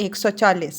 140।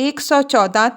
114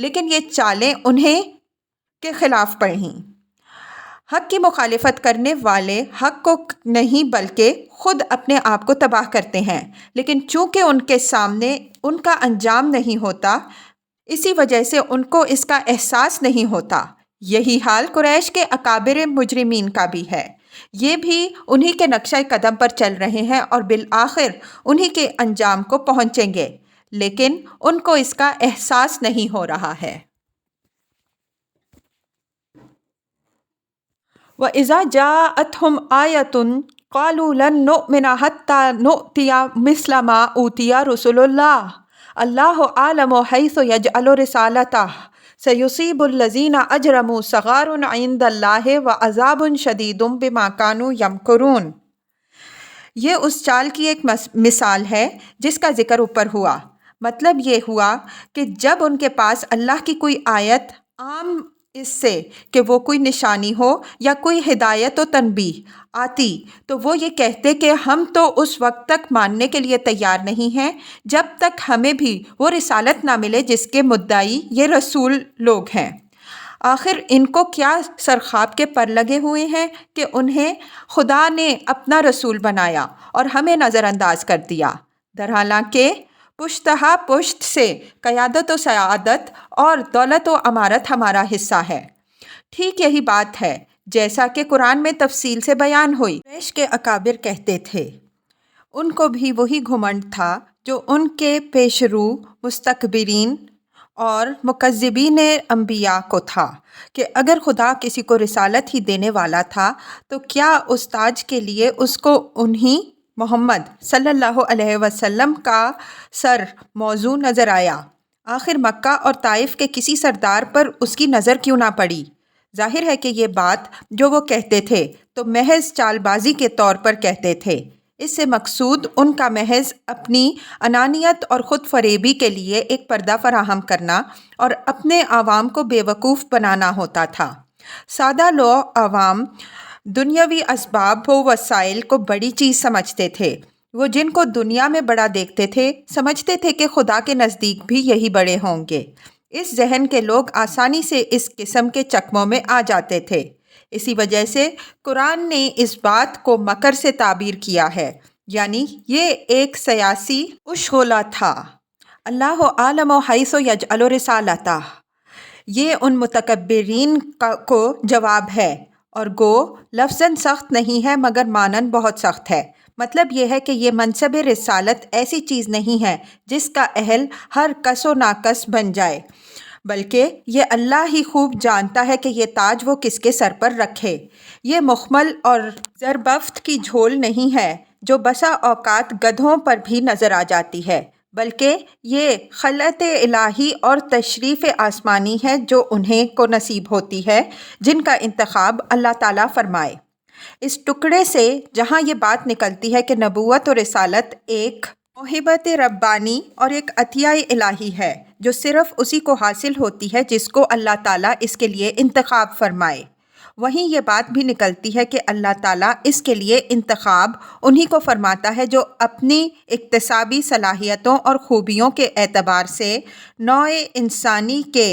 لیکن یہ چالیں انہیں کے خلاف پڑھیں۔ حق کی مخالفت کرنے والے حق کو نہیں بلکہ خود اپنے آپ کو تباہ کرتے ہیں، لیکن چونکہ ان کے سامنے ان کا انجام نہیں ہوتا، اسی وجہ سے ان کو اس کا احساس نہیں ہوتا۔ یہی حال قریش کے اکابر مجرمین کا بھی ہے۔ یہ بھی انہی کے نقشہ قدم پر چل رہے ہیں اور بالآخر انہی کے انجام کو پہنچیں گے، لیکن ان کو اس کا احساس نہیں ہو رہا ہے۔ وَإِذَا جَاءَتْهُمْ آيَةٌ قَالُوا لَن نُؤْمِنَ حَتَّى نُؤْتِيَ مِثْلَ مَا أُوتِيَ رُسُلُ اللَّهِ اللَّهُ أَعْلَمُ حَيْثُ يَجْعَلُ رِسَالَتَهُ سَيُصِيبُ الَّذِينَ أَجْرَمُوا صَغَارٌ عِندَ اللَّهِ وَعَذَابٌ شَدِيدٌ بِمَا كَانُوا يَمْكُرُونَ۔ یہ اس چال کی ایک مثال ہے جس کا ذکر اوپر ہوا۔ مطلب یہ ہوا کہ جب ان کے پاس اللہ کی کوئی آیت عام اس سے کہ وہ کوئی نشانی ہو یا کوئی ہدایت و تنبیہ آتی تو وہ یہ کہتے کہ ہم تو اس وقت تک ماننے کے لیے تیار نہیں ہیں جب تک ہمیں بھی وہ رسالت نہ ملے جس کے مدعی یہ رسول لوگ ہیں۔ آخر ان کو کیا سرخاب کے پر لگے ہوئے ہیں کہ انہیں خدا نے اپنا رسول بنایا اور ہمیں نظر انداز کر دیا، درحالانکہ پشتہا پشت سے قیادت و سعادت اور دولت و امارت ہمارا حصہ ہے۔ ٹھیک یہی بات ہے جیسا کہ قرآن میں تفصیل سے بیان ہوئی۔ قریش کے اکابر کہتے تھے، ان کو بھی وہی گھمنڈ تھا جو ان کے پیش رو مستکبرین اور مکذبین انبیاء کو تھا، کہ اگر خدا کسی کو رسالت ہی دینے والا تھا تو کیا اس تاج کے لیے اس کو انہی محمد صلی اللہ علیہ وسلم کا سر موضوع نظر آیا؟ آخر مکہ اور طائف کے کسی سردار پر اس کی نظر کیوں نہ پڑی؟ ظاہر ہے کہ یہ بات جو وہ کہتے تھے تو محض چال بازی کے طور پر کہتے تھے۔ اس سے مقصود ان کا محض اپنی انانیت اور خود فریبی کے لیے ایک پردہ فراہم کرنا اور اپنے عوام کو بے وقوف بنانا ہوتا تھا۔ سادہ لوگ عوام دنیاوی اسباب و وسائل کو بڑی چیز سمجھتے تھے۔ وہ جن کو دنیا میں بڑا دیکھتے تھے سمجھتے تھے کہ خدا کے نزدیک بھی یہی بڑے ہوں گے۔ اس ذہن کے لوگ آسانی سے اس قسم کے چکموں میں آ جاتے تھے۔ اسی وجہ سے قرآن نے اس بات کو مکر سے تعبیر کیا ہے، یعنی یہ ایک سیاسی اشغولہ تھا۔ اللہ عالم حیث یجعل رسالتہ، یہ ان متکبرین کو جواب ہے، اور گو لفظاً سخت نہیں ہے مگر معناً بہت سخت ہے۔ مطلب یہ ہے کہ یہ منصب رسالت ایسی چیز نہیں ہے جس کا اہل ہر کس و ناکس بن جائے، بلکہ یہ اللہ ہی خوب جانتا ہے کہ یہ تاج وہ کس کے سر پر رکھے۔ یہ مخمل اور زربفت کی جھول نہیں ہے جو بسا اوقات گدھوں پر بھی نظر آ جاتی ہے، بلکہ یہ خلعت الہی اور تشریف آسمانی ہے جو انہیں کو نصیب ہوتی ہے جن کا انتخاب اللہ تعالیٰ فرمائے۔ اس ٹکڑے سے جہاں یہ بات نکلتی ہے کہ نبوت و رسالت ایک موہبت ربانی اور ایک عطیہ الہی ہے جو صرف اسی کو حاصل ہوتی ہے جس کو اللہ تعالیٰ اس کے لیے انتخاب فرمائے، وہیں یہ بات بھی نکلتی ہے کہ اللہ تعالیٰ اس کے لیے انتخاب انہی کو فرماتا ہے جو اپنی اکتسابی صلاحیتوں اور خوبیوں کے اعتبار سے نوع انسانی کے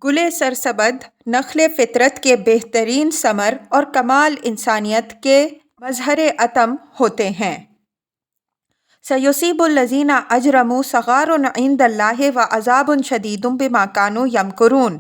گلے سرسبد نخل فطرت کے بہترین ثمر اور کمال انسانیت کے مظہر اتم ہوتے ہیں۔ سَيُصِيبُ الَّذِينَ أَجْرَمُوا صَغَارٌ عِندَ اللَّهِ وَعَذَابٌ شَدِيدٌ بِمَا كَانُوا يَمْكُرُونَ۔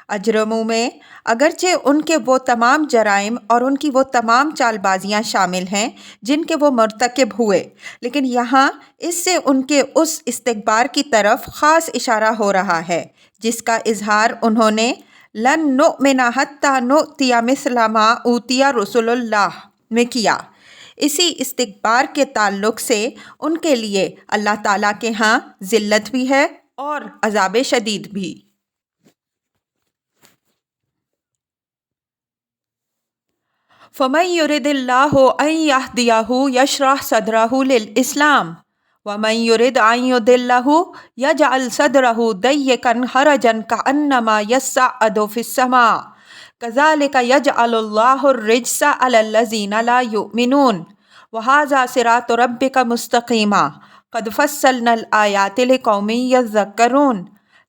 اجرموں میں اگرچہ ان کے وہ تمام جرائم اور ان کی وہ تمام چال بازیاں شامل ہیں جن کے وہ مرتکب ہوئے، لیکن یہاں اس سے ان کے اس استکبار کی طرف خاص اشارہ ہو رہا ہے جس کا اظہار انہوں نے لن نؤمن حتی نؤتی مثل ما اوتی رسول اللہ میں کیا۔ اسی استکبار کے تعلق سے ان کے لیے اللہ تعالیٰ کے ہاں ذلت بھی ہے اور عذاب شدید بھی۔ فَمَن يُرِدِ اللَّهُ أَن يَهْدِيَهُ يَشْرَحْ صَدْرَهُ لِلْإِسْلَامِ وَمَن يُرِدْ أَن يُضِلَّهُ يَجْعَلْ صَدْرَهُ ضَيِّقًا حَرَجًا كَأَنَّمَا يَصَّعَّدُ فِي السَّمَاءِ كَذَلِكَ يَجْعَلُ اللَّهُ الرِّجْسَ عَلَى الَّذِينَ لَا يُؤْمِنُونَ وَهَذَا صِرَاطُ رَبِّكَ مُسْتَقِيمًا قَدْ فَصَّلْنَا الْآيَاتِ لِقَوْمٍ يَذَّكَّرُونَ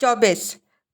24।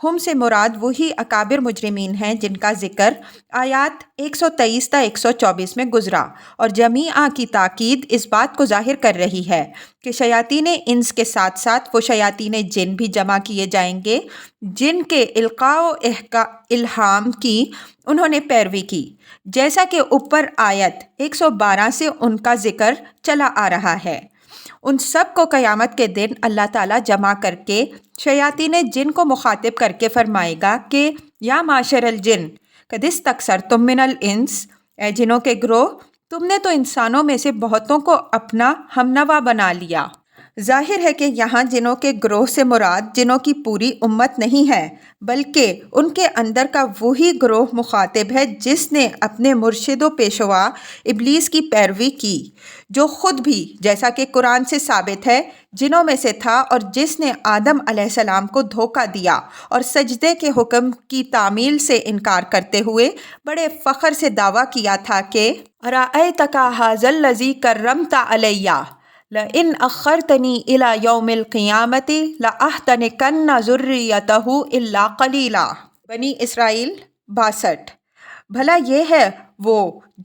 ہم سے مراد وہی اکابر مجرمین ہیں جن کا ذکر آیات 123 تا 124 میں گزرا، اور جمیعہ کی تاکید اس بات کو ظاہر کر رہی ہے کہ شیاطین انس کے ساتھ ساتھ وہ شیاطین جن بھی جمع کیے جائیں گے جن کے القاء و الہام کی انہوں نے پیروی کی، جیسا کہ اوپر آیت 112 سے ان کا ذکر چلا آ رہا ہے۔ ان سب کو قیامت کے دن اللہ تعالیٰ جمع کر کے شیاطین جن کو مخاطب کر کے فرمائے گا کہ یا معشر الجن قد استکثرتم من الانس، اے جنوں کے گروہ تم نے تو انسانوں میں سے بہتوں کو اپنا ہمنوا بنا لیا۔ ظاہر ہے کہ یہاں جنوں کے گروہ سے مراد جنوں کی پوری امت نہیں ہے، بلکہ ان کے اندر کا وہی گروہ مخاطب ہے جس نے اپنے مرشد و پیشوا ابلیس کی پیروی کی، جو خود بھی جیسا کہ قرآن سے ثابت ہے جنوں میں سے تھا، اور جس نے آدم علیہ السلام کو دھوکہ دیا اور سجدے کے حکم کی تعمیل سے انکار کرتے ہوئے بڑے فخر سے دعویٰ کیا تھا کہ ارأیتک ھذا الذی کرمت علی لئن اخرتنی الی یوم القیامۃ لأحتنکن ذریتہ الا قلیلا۔ بنی اسرائیل 62۔ بھلا یہ ہے وہ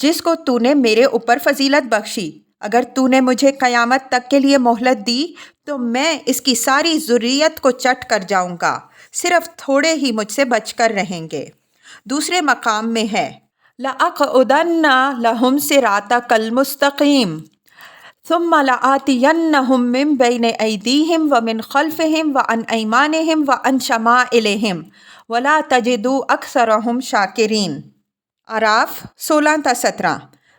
جس کو تو نے میرے اوپر فضیلت بخشی، اگر تو نے مجھے قیامت تک کے لیے مہلت دی تو میں اس کی ساری ذریت کو چٹ کر جاؤں گا، صرف تھوڑے ہی مجھ سے بچ کر رہیں گے۔ دوسرے مقام میں ہے لَأَقْعُدَنَّ لَهُمْ صِرَاطَكَ الْمُسْتَقِيمَ ثُمَّ لَآتِيَنَّهُمْ مِنْ بَيْنِ أَيْدِيهِمْ وَمِنْ خَلْفِهِمْ وَعَنْ أَيْمَانِهِمْ وَعَنْ شَمَائِلِهِمْ وَلَا تَجِدُ أَكْثَرَهُمْ شَاكِرِينَ۔ اعراف 16 تا 17۔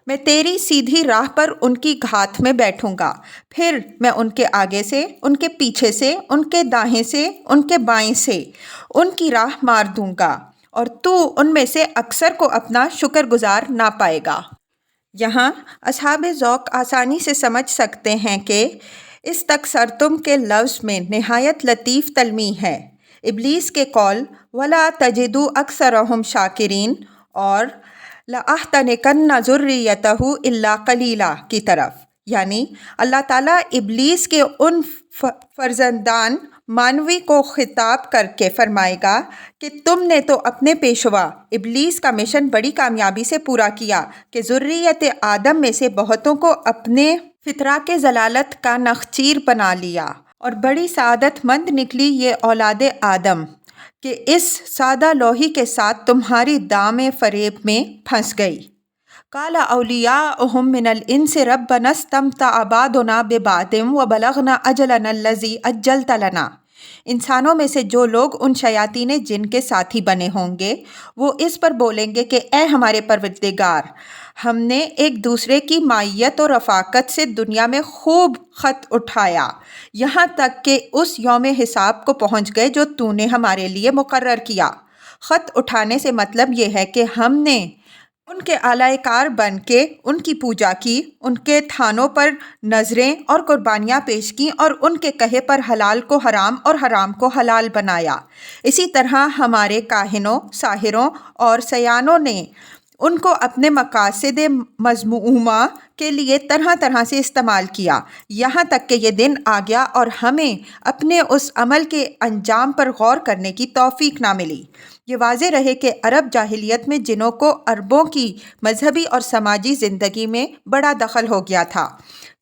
میں تیری سیدھی راہ پر ان کی گھات میں بیٹھوں گا، پھر میں ان کے آگے سے، ان کے پیچھے سے، ان کے دائیں سے، ان کے بائیں سے ان کی راہ مار دوں گا، اور تو ان میں سے اکثر کو اپنا شکر گزار نہ پائے گا۔ یہاں اصحاب ذوق آسانی سے سمجھ سکتے ہیں کہ استکثرتم کے لفظ میں نہایت لطیف تلمیح ہے ابلیس کے قول وَلَا تَجِدُ أَكْثَرَهُمْ شَاكِرِينَ اور لَأَحْتَنِكَنَّ ذُرِّيَّتَهُ إِلَّا قَلِيلًا کی طرف، یعنی اللہ تعالیٰ ابلیس کے ان فرزندان مانوی کو خطاب کر کے فرمائے گا کہ تم نے تو اپنے پیشوا ابلیس کا مشن بڑی کامیابی سے پورا کیا کہ ذریت آدم میں سے بہتوں کو اپنے فطرہ کے ضلالت کا نخچیر بنا لیا، اور بڑی سعادت مند نکلی یہ اولاد آدم کہ اس سادہ لوحی کے ساتھ تمہاری دام فریب میں پھنس گئی۔ قال اولیاؤہم من الانس ربنا استمتع بعضنا ببعض وبلغنا اجلنا الذی اجلت لنا۔ انسانوں میں سے جو لوگ ان شیاطین جن کے ساتھی بنے ہوں گے وہ اس پر بولیں گے کہ اے ہمارے پروردگار، ہم نے ایک دوسرے کی معیت اور رفاقت سے دنیا میں خوب خط اٹھایا، یہاں تک کہ اس یوم حساب کو پہنچ گئے جو تو نے ہمارے لیے مقرر کیا۔ خط اٹھانے سے مطلب یہ ہے کہ ہم نے ان کے اعلی کار بن کے ان کی پوجا کی، ان کے تھانوں پر نظریں اور قربانیاں پیش کیں، اور ان کے کہے پر حلال کو حرام اور حرام کو حلال بنایا۔ اسی طرح ہمارے کاہنوں، ساحروں اور سیانوں نے ان کو اپنے مقاصد مذمومہ کے لیے طرح طرح سے استعمال کیا، یہاں تک کہ یہ دن آ گیا اور ہمیں اپنے اس عمل کے انجام پر غور کرنے کی توفیق نہ ملی۔ یہ واضح رہے کہ عرب جاہلیت میں جنوں کو عربوں کی مذہبی اور سماجی زندگی میں بڑا دخل ہو گیا تھا۔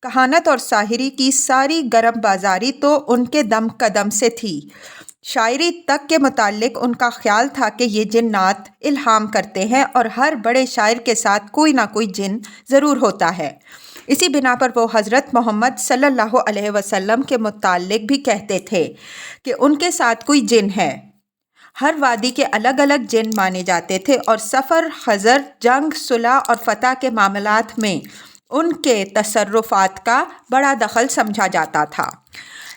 کہانت اور ساحری کی ساری گرم بازاری تو ان کے دم قدم سے تھی۔ شاعری تک کے متعلق ان کا خیال تھا کہ یہ جنات الہام کرتے ہیں، اور ہر بڑے شاعر کے ساتھ کوئی نہ کوئی جن ضرور ہوتا ہے۔ اسی بنا پر وہ حضرت محمد صلی اللہ علیہ وسلم کے متعلق بھی کہتے تھے کہ ان کے ساتھ کوئی جن ہے۔ ہر وادی کے الگ الگ جن مانے جاتے تھے، اور سفر، حضر، جنگ، صلح اور فتح کے معاملات میں ان کے تصرفات کا بڑا دخل سمجھا جاتا تھا۔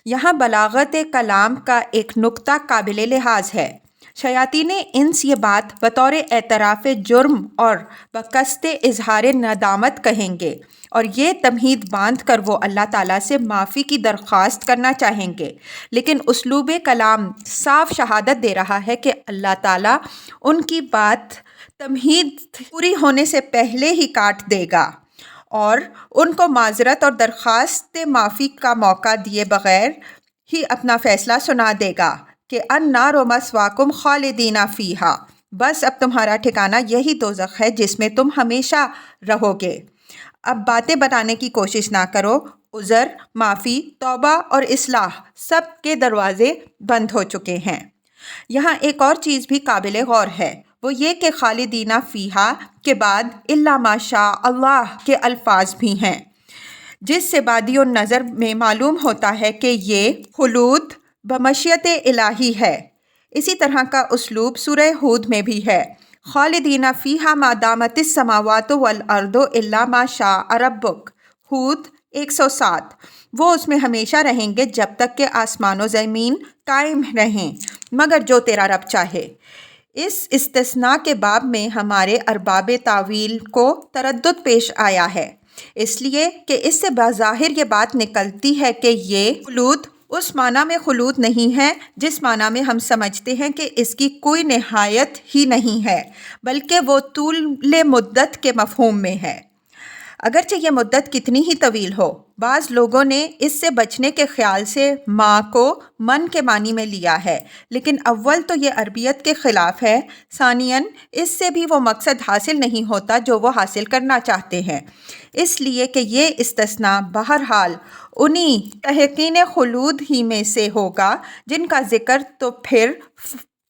یہاں بلاغت کلام کا ایک نکتہ قابل لحاظ ہے۔ شیاطین انس یہ بات بطور اعتراف جرم اور بقصد اظہار ندامت کہیں گے، اور یہ تمہید باندھ کر وہ اللہ تعالیٰ سے معافی کی درخواست کرنا چاہیں گے، لیکن اسلوب کلام صاف شہادت دے رہا ہے کہ اللہ تعالیٰ ان کی بات تمہید پوری ہونے سے پہلے ہی کاٹ دے گا، اور ان کو معذرت اور درخواست معافی کا موقع دیے بغیر ہی اپنا فیصلہ سنا دے گا کہ النار مثواکم خالدین فیہا، بس اب تمہارا ٹھکانہ یہی دوزخ ہے جس میں تم ہمیشہ رہو گے۔ اب باتیں بنانے کی کوشش نہ کرو، عذر، معافی، توبہ اور اصلاح سب کے دروازے بند ہو چکے ہیں۔ یہاں ایک اور چیز بھی قابل غور ہے، وہ یہ کہ خالدین فیہا کے بعد الا ما شاء اللہ کے الفاظ بھی ہیں، جس سے بادی النظر میں معلوم ہوتا ہے کہ یہ خلود بمشیت الہی ہے۔ اسی طرح کا اسلوب سورہ ہود میں بھی ہے، خالدین فیہا ما دامت السماوات والارض الا ما شاء ربک، ہود 107۔ وہ اس میں ہمیشہ رہیں گے جب تک کہ آسمان و زمین قائم رہیں، مگر جو تیرا رب چاہے۔ اس استثناء کے باب میں ہمارے ارباب تاویل کو تردد پیش آیا ہے، اس لیے کہ اس سے بظاہر یہ بات نکلتی ہے کہ یہ خلود اس معنی میں خلود نہیں ہے جس معنی میں ہم سمجھتے ہیں کہ اس کی کوئی نہایت ہی نہیں ہے، بلکہ وہ طول مدت کے مفہوم میں ہے۔ اگرچہ یہ مدت کتنی ہی طویل ہو، بعض لوگوں نے اس سے بچنے کے خیال سے ما کو من کے معنی میں لیا ہے، لیکن اول تو یہ عربیت کے خلاف ہے، ثانیاً اس سے بھی وہ مقصد حاصل نہیں ہوتا جو وہ حاصل کرنا چاہتے ہیں، اس لیے کہ یہ استثناء بہرحال انہی تحقین خلود ہی میں سے ہوگا جن کا ذکر تو پھر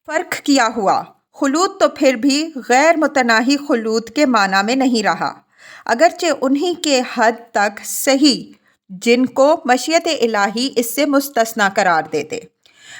فرق کیا ہوا۔ خلود تو پھر بھی غیر متناہی خلود کے معنی میں نہیں رہا، اگرچہ انہی کے حد تک صحیح جن کو مشیت الہی اس سے مستثنیٰ قرار دیتے۔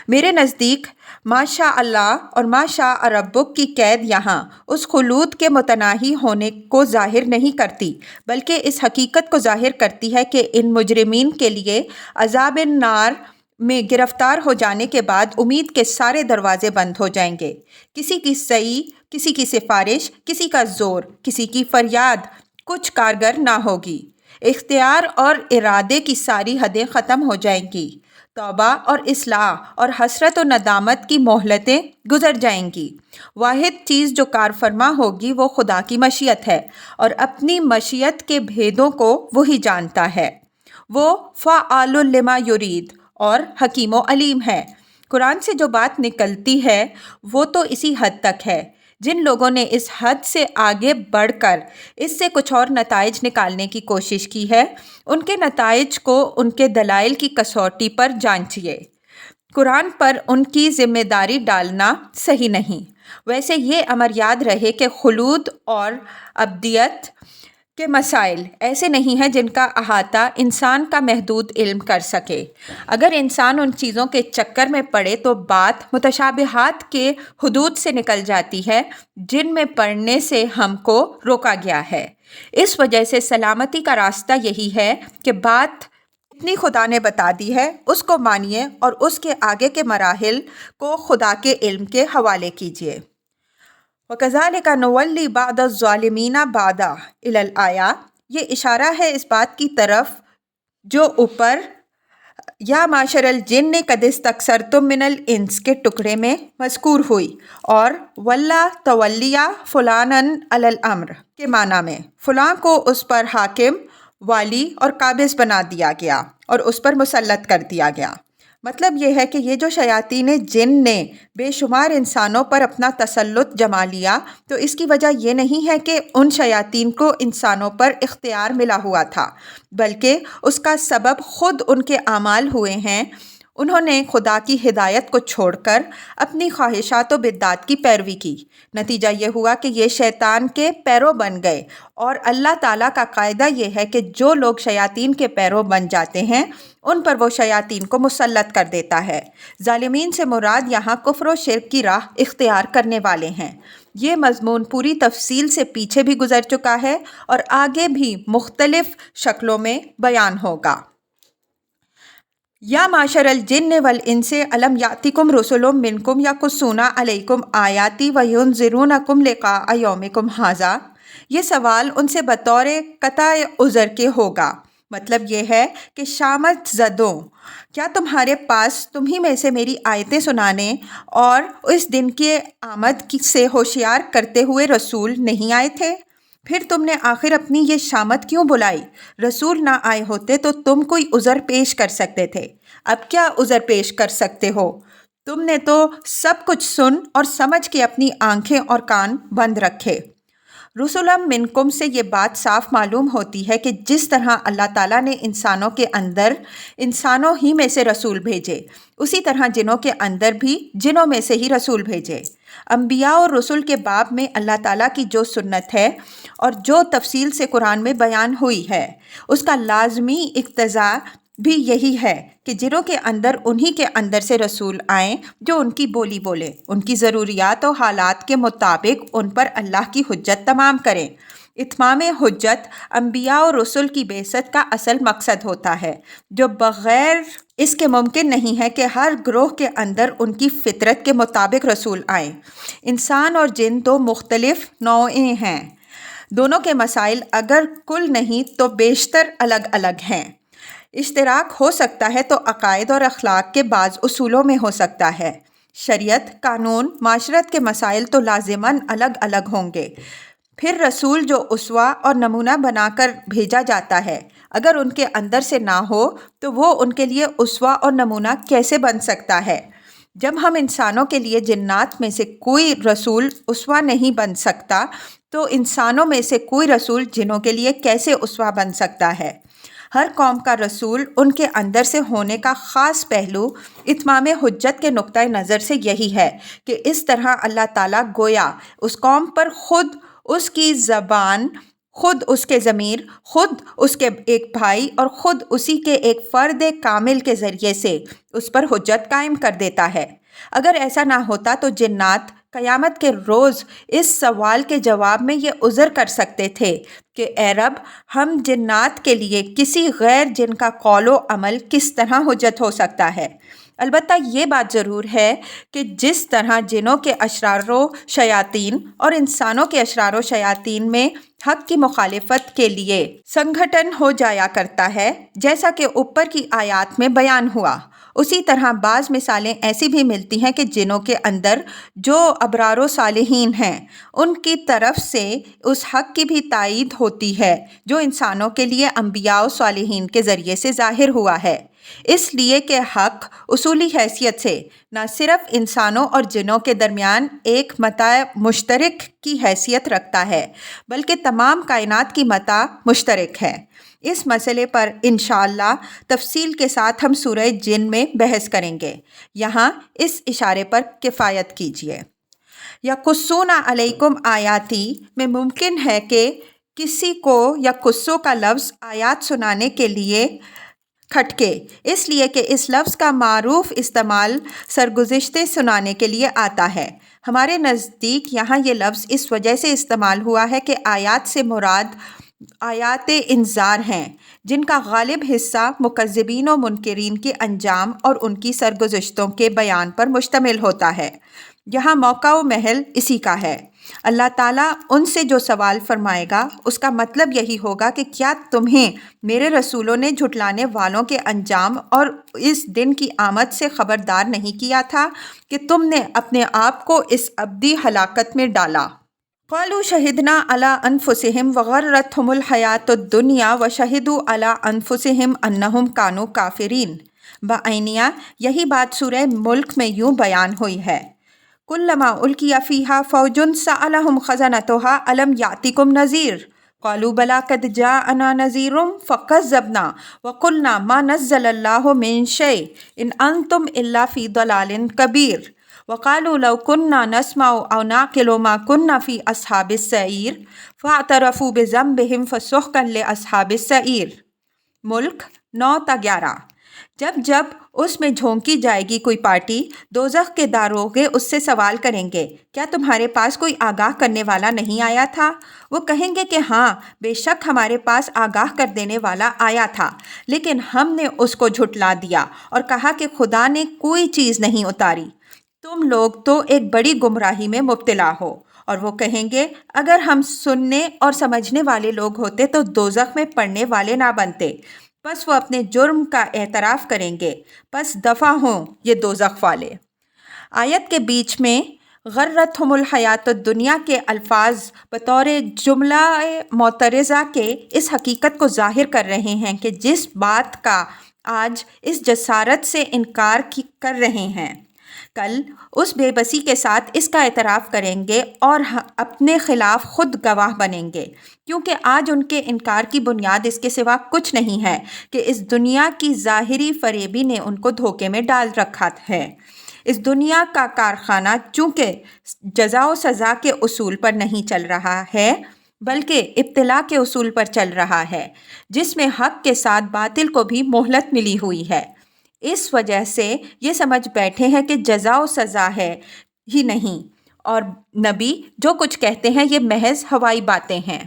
میرے نزدیک ماشاء اللہ اور ماشاء ربک کی قید یہاں اس خلود کے متناہی ہونے کو ظاہر نہیں کرتی، بلکہ اس حقیقت کو ظاہر کرتی ہے کہ ان مجرمین کے لیے عذاب النار میں گرفتار ہو جانے کے بعد امید کے سارے دروازے بند ہو جائیں گے۔ کسی کی سعی، کسی کی سفارش، کسی کا زور، کسی کی فریاد کچھ کارگر نہ ہوگی۔ اختیار اور ارادے کی ساری حدیں ختم ہو جائیں گی، توبہ اور اصلاح اور حسرت و ندامت کی مہلتیں گزر جائیں گی۔ واحد چیز جو کار فرما ہوگی وہ خدا کی مشیت ہے، اور اپنی مشیت کے بھیدوں کو وہی جانتا ہے۔ وہ فعال لما یرید اور حکیم و علیم ہے۔ قرآن سے جو بات نکلتی ہے وہ تو اسی حد تک ہے۔ جن لوگوں نے اس حد سے آگے بڑھ کر اس سے کچھ اور نتائج نکالنے کی کوشش کی ہے، ان کے نتائج کو ان کے دلائل کی کسوٹی پر جانچیے۔ قرآن پر ان کی ذمہ داری ڈالنا صحیح نہیں۔ ویسے یہ امر یاد رہے کہ خلود اور ابدیت کے مسائل ایسے نہیں ہیں جن کا احاطہ انسان کا محدود علم کر سکے۔ اگر انسان ان چیزوں کے چکر میں پڑے تو بات متشابہات کے حدود سے نکل جاتی ہے جن میں پڑنے سے ہم کو روکا گیا ہے۔ اس وجہ سے سلامتی کا راستہ یہی ہے کہ بات جتنی خدا نے بتا دی ہے اس کو مانیے اور اس کے آگے کے مراحل کو خدا کے علم کے حوالے کیجیے۔ وَكَذَلِكَ نُوَلِّي بَعْضَ الظَّالِمِينَ بَعْضًا إِلَى الْآيَةِ، یہ اشارہ ہے اس بات کی طرف جو اوپر یا معشر الجن قد استکثرتم من الانس کے ٹکڑے میں مذکور ہوئی، اور وَلَّا تَوَلِّيَ فُلَانًا عَلَى الْأَمْرِ کے معنی میں فلاں کو اس پر حاکم، والی اور قابض بنا دیا گیا اور اس پر مسلط کر دیا گیا۔ مطلب یہ ہے کہ یہ جو شیاطین جن نے بے شمار انسانوں پر اپنا تسلط جما لیا، تو اس کی وجہ یہ نہیں ہے کہ ان شیاطین کو انسانوں پر اختیار ملا ہوا تھا، بلکہ اس کا سبب خود ان کے اعمال ہوئے ہیں۔ انہوں نے خدا کی ہدایت کو چھوڑ کر اپنی خواہشات و بدعات کی پیروی کی، نتیجہ یہ ہوا کہ یہ شیطان کے پیرو بن گئے، اور اللہ تعالیٰ کا قاعدہ یہ ہے کہ جو لوگ شیاطین کے پیرو بن جاتے ہیں ان پر وہ شیاطین کو مسلط کر دیتا ہے۔ ظالمین سے مراد یہاں کفر و شرک کی راہ اختیار کرنے والے ہیں۔ یہ مضمون پوری تفصیل سے پیچھے بھی گزر چکا ہے اور آگے بھی مختلف شکلوں میں بیان ہوگا۔ یا معشر الجن والانس الم یاتکم رسل منکم یقصون علیکم آیاتی وینذرونکم لقاء یومکم ھذا، یہ سوال ان سے بطور قطع عذر کے ہوگا۔ مطلب یہ ہے کہ شامت زدوں، کیا تمہارے پاس تمہیں میں سے میری آیتیں سنانے اور اس دن کے آمد سے ہوشیار کرتے ہوئے رسول نہیں آئے تھے؟ پھر تم نے آخر اپنی یہ شامت کیوں بلائی؟ رسول نہ آئے ہوتے تو تم کوئی عذر پیش کر سکتے تھے، اب کیا عذر پیش کر سکتے ہو؟ تم نے تو سب کچھ سن اور سمجھ کے اپنی آنکھیں اور کان بند رکھے۔ رسولم منکم سے یہ بات صاف معلوم ہوتی ہے کہ جس طرح اللہ تعالیٰ نے انسانوں کے اندر انسانوں ہی میں سے رسول بھیجے، اسی طرح جنوں کے اندر بھی جنوں میں سے ہی رسول بھیجے۔ انبیاء اور رسول کے باب میں اللہ تعالیٰ کی جو سنت ہے اور جو تفصیل سے قرآن میں بیان ہوئی ہے، اس کا لازمی اقتضا بھی یہی ہے کہ جنوں کے اندر انہی کے اندر سے رسول آئیں جو ان کی بولی بولے، ان کی ضروریات و حالات کے مطابق ان پر اللہ کی حجت تمام کریں۔ اتمام حجت انبیاء اور رسول کی بعثت کا اصل مقصد ہوتا ہے، جو بغیر اس کے ممکن نہیں ہے کہ ہر گروہ کے اندر ان کی فطرت کے مطابق رسول آئیں۔ انسان اور جن دو مختلف نوعیں ہیں، دونوں کے مسائل اگر کل نہیں تو بیشتر الگ الگ ہیں۔ اشتراک ہو سکتا ہے تو عقائد اور اخلاق کے بعض اصولوں میں ہو سکتا ہے۔ شریعت، قانون، معاشرت کے مسائل تو لازماً الگ الگ ہوں گے۔ پھر رسول جو اسوہ اور نمونہ بنا کر بھیجا جاتا ہے، اگر ان کے اندر سے نہ ہو تو وہ ان کے لیے اسوہ اور نمونہ کیسے بن سکتا ہے؟ جب ہم انسانوں کے لیے جنات میں سے کوئی رسول اسوہ نہیں بن سکتا تو انسانوں میں سے کوئی رسول جنوں کے لیے کیسے اسوہ بن سکتا ہے؟ ہر قوم کا رسول ان کے اندر سے ہونے کا خاص پہلو اتمام حجت کے نقطۂ نظر سے یہی ہے کہ اس طرح اللہ تعالیٰ گویا اس قوم پر خود اس کی زبان، خود اس کے ضمیر، خود اس کے ایک بھائی اور خود اسی کے ایک فرد کامل کے ذریعے سے اس پر حجت قائم کر دیتا ہے۔ اگر ایسا نہ ہوتا تو جنات قیامت کے روز اس سوال کے جواب میں یہ عذر کر سکتے تھے کہ اے رب، ہم جنات کے لیے کسی غیر جن کا قول و عمل کس طرح حجت ہو سکتا ہے؟ البتہ یہ بات ضرور ہے کہ جس طرح جنوں کے اشرار و شیاطین اور انسانوں کے اشرار و شیاطین میں حق کی مخالفت کے لیے سنگھٹن ہو جایا کرتا ہے، جیسا کہ اوپر کی آیات میں بیان ہوا، اسی طرح بعض مثالیں ایسی بھی ملتی ہیں کہ جنوں کے اندر جو ابرار و صالحین ہیں ان کی طرف سے اس حق کی بھی تائید ہوتی ہے جو انسانوں کے لیے انبیاء و صالحین کے ذریعے سے ظاہر ہوا ہے، اس لیے کہ حق اصولی حیثیت سے نہ صرف انسانوں اور جنوں کے درمیان ایک متاع مشترک کی حیثیت رکھتا ہے بلکہ تمام کائنات کی متاع مشترک ہے۔ اس مسئلے پر انشاءاللہ تفصیل کے ساتھ ہم سورہ جن میں بحث کریں گے، یہاں اس اشارے پر کفایت کیجیے۔ یقصون علیکم آیاتی میں ممکن ہے کہ کسی کو یقصو کا لفظ آیات سنانے کے لیے کھٹکے، اس لیے کہ اس لفظ کا معروف استعمال سرگزشتیں سنانے کے لیے آتا ہے۔ ہمارے نزدیک یہاں یہ لفظ اس وجہ سے استعمال ہوا ہے کہ آیات سے مراد آیات انذار ہیں، جن کا غالب حصہ مکذبین و منکرین کے انجام اور ان کی سرگزشتوں کے بیان پر مشتمل ہوتا ہے۔ یہاں موقع و محل اسی کا ہے۔ اللہ تعالیٰ ان سے جو سوال فرمائے گا اس کا مطلب یہی ہوگا کہ کیا تمہیں میرے رسولوں نے جھٹلانے والوں کے انجام اور اس دن کی آمد سے خبردار نہیں کیا تھا کہ تم نے اپنے آپ کو اس ابدی ہلاکت میں ڈالا؟ قالوا شہدنا علی انفسہم وغرتہم الحیات الدنیا وشہدوا علی انفسہم انہم کانوا کافرین۔ بعینیہ یہی بات سورہ ملک میں یوں بیان ہوئی ہے، کلما القی فیہا فوج سألہم خزنتہا الم یأتکم نذیر قالوا بلی قد جاءنا نذیر فکذبنا وقلنا ما نزل اللہ من شیء ان انتم الا فی ضلال کبیر وقالوا لو كنا نسمع او نعقل ما كنا في اصحاب السعیر فاعترفوا بذنبهم فسحقا لاصحاب السعیر۔ ملک 9-11۔ جب جب اس میں جھونکی جائے گی کوئی پارٹی، دوزخ کے داروغے اس سے سوال کریں گے، کیا تمہارے پاس کوئی آگاہ کرنے والا نہیں آیا تھا؟ وہ کہیں گے کہ ہاں، بے شک ہمارے پاس آگاہ کر دینے والا آیا تھا، لیکن ہم نے اس کو جھٹلا دیا اور کہا کہ خدا نے کوئی چیز نہیں اتاری۔ تم لوگ تو ایک بڑی گمراہی میں مبتلا ہو۔ اور وہ کہیں گے اگر ہم سننے اور سمجھنے والے لوگ ہوتے تو دوزخ میں پڑنے والے نہ بنتے۔ پس وہ اپنے جرم کا اعتراف کریں گے، پس دفع ہوں یہ دوزخ والے۔ آیت کے بیچ میں غرتہم الحیات الدنیا کے الفاظ بطور جملہ معترضہ کے اس حقیقت کو ظاہر کر رہے ہیں کہ جس بات کا آج اس جسارت سے انکار کر رہے ہیں، کل اس بے بسی کے ساتھ اس کا اعتراف کریں گے اور اپنے خلاف خود گواہ بنیں گے، کیونکہ آج ان کے انکار کی بنیاد اس کے سوا کچھ نہیں ہے کہ اس دنیا کی ظاہری فریبی نے ان کو دھوکے میں ڈال رکھا ہے۔ اس دنیا کا کارخانہ چونکہ جزا و سزا کے اصول پر نہیں چل رہا ہے بلکہ ابتلا کے اصول پر چل رہا ہے، جس میں حق کے ساتھ باطل کو بھی مہلت ملی ہوئی ہے۔ اس وجہ سے یہ سمجھ بیٹھے ہیں کہ جزا و سزا ہے ہی نہیں، اور نبی جو کچھ کہتے ہیں یہ محض ہوائی باتیں ہیں۔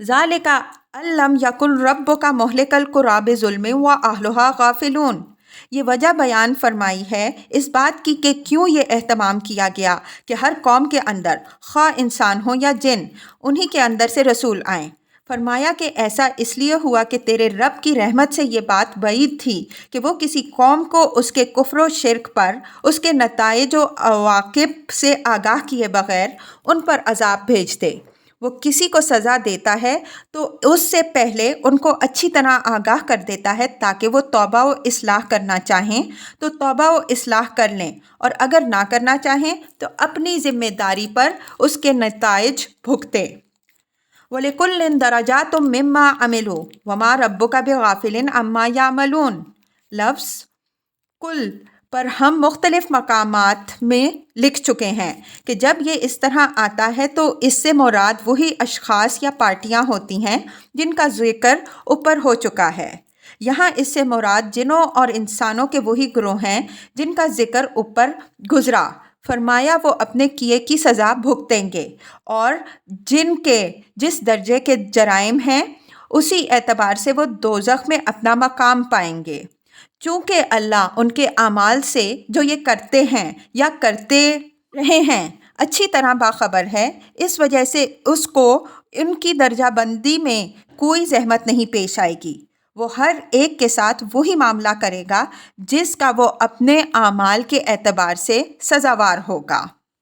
ذَلِكَ أَن لَّمْ يَكُن رَّبُّكَ مُهْلِكَ الْقُرَىٰ بِظُلْمٍ وَأَهْلُهَا غَافِلُونَ۔ یہ وجہ بیان فرمائی ہے اس بات کی کہ کیوں یہ اہتمام کیا گیا کہ ہر قوم کے اندر، خواہ انسان ہو یا جن، انہی کے اندر سے رسول آئیں۔ فرمایا کہ ایسا اس لیے ہوا کہ تیرے رب کی رحمت سے یہ بات بعید تھی کہ وہ کسی قوم کو اس کے کفر و شرک پر، اس کے نتائج و عواقب سے آگاہ کیے بغیر ان پر عذاب بھیج دے۔ وہ کسی کو سزا دیتا ہے تو اس سے پہلے ان کو اچھی طرح آگاہ کر دیتا ہے تاکہ وہ توبہ و اصلاح کرنا چاہیں تو توبہ و اصلاح کر لیں، اور اگر نہ کرنا چاہیں تو اپنی ذمہ داری پر اس کے نتائج بھگتیں۔ وَلِكُلٍّ دَرَجَاتٌ مِّمَّا عَمِلُوا وَمَا رَبُّكَ بِغَافِلٍ عَمَّا يَعْمَلُونَ۔ لفظ کل پر ہم مختلف مقامات میں لکھ چکے ہیں کہ جب یہ اس طرح آتا ہے تو اس سے مراد وہی اشخاص یا پارٹیاں ہوتی ہیں جن کا ذکر اوپر ہو چکا ہے۔ یہاں اس سے مراد جنوں اور انسانوں کے وہی گروہ ہیں جن کا ذکر اوپر گزرا۔ فرمایا وہ اپنے کیے کی سزا بھگتیں گے، اور جن کے جس درجے کے جرائم ہیں اسی اعتبار سے وہ دوزخ میں اپنا مقام پائیں گے۔ چونکہ اللہ ان کے اعمال سے جو یہ کرتے ہیں یا کرتے رہے ہیں اچھی طرح باخبر ہے، اس وجہ سے اس کو ان کی درجہ بندی میں کوئی زحمت نہیں پیش آئے گی۔ وہ ہر ایک کے ساتھ وہی معاملہ کرے گا جس کا وہ اپنے اعمال کے اعتبار سے سزاوار ہوگا۔